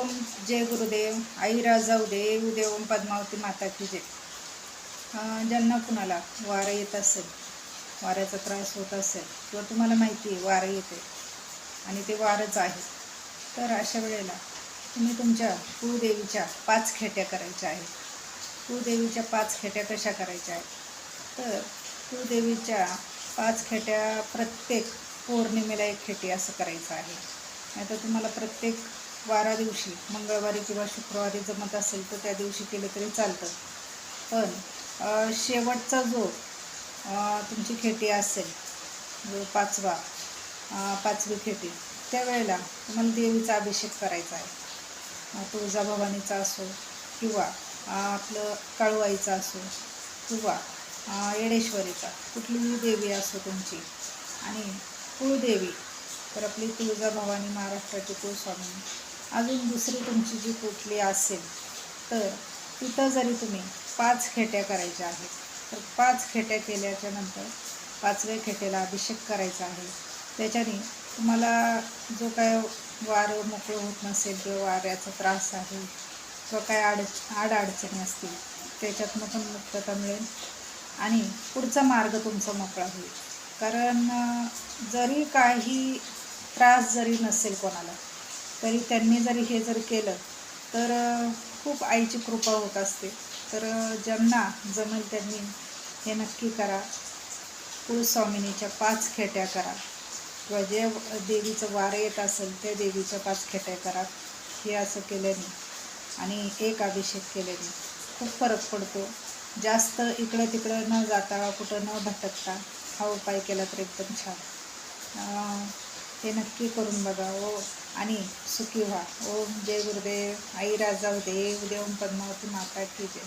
ओम जय गुरुदेव. आई राजाऊ देव देव ओम पद्मावती माता की जय. ज्यांना कुणाला वारं येत असेल, वाऱ्याचा त्रास होत असेल किंवा तुम्हाला माहिती आहे वारं येते आणि ते वारंच आहे, तर अशा वेळेला तुम्ही तुमच्या कुळदेवीच्या 5 खेट्या करायच्या आहेत. कुळदेवीच्या 5 खेट्या कशा करायच्या आहेत, तर कुळदेवीच्या 5 खेट्या प्रत्येक पौर्णिमेला 1 खेटी असं करायचं आहे. नाहीतर तुम्हाला प्रत्येक वारा दिवशी मंगळवारी किंवा शुक्रवारी जमत असेल तर त्या दिवशी केलं तरी चालतं. पण शेवटचा जो तुमची खेटी असेल, जो पाचवी खेटी, त्यावेळेला तुम्हाला देवीचा अभिषेक करायचा आहे. तुळजाभवानीचा असो किंवा आपलं काळूआईचा असो किंवा येडेश्वरीचा, कुठलीही देवी असो तुमची. आणि कुळदेवी तर आपली तुळजाभवानी, महाराष्ट्राची कुलस्वामिनी. अजून दुसरी तुमची जी कुठली असेल तर तिथं जरी तुम्ही 5 खेट्या करायच्या आहेत, तर 5 खेट्या केल्याच्या नंतर 5व्या खेट्याला अभिषेक करायचा आहे. त्याच्याने तुम्हाला जो काय वारं मोकळं होत नसेल किंवा वाऱ्याचा त्रास आहे किंवा काय अडचणी असतील त्याच्यातनं पण मुक्तता मिळेल आणि पुढचा मार्ग तुमचा मोकळा होईल. कारण जरी काही त्रास जरी नसेल कोणाला, तरी त्यांनी जरी हे जर केलं तर खूप आईची कृपा होत असते. तर ज्यांना जमेल त्यांनी हे नक्की करा. कुलस्वामिनीच्या 5 खेट्या करा किंवा जे देवीचं वारं येत असेल त्या देवीच्या 5 खेट्या करा. हे असं केल्याने आणि 1 अभिषेक केल्याने खूप फरक पडतो. जास्त इकडं तिकडं न जाता, कुठं न भटकता हा उपाय केला तर एकदम छान. हे नक्की करून बघा आणि सुखी व्हा. ओम जय गुरुदेव. आई राजाऊ देव देव पद्मावती माता की जय.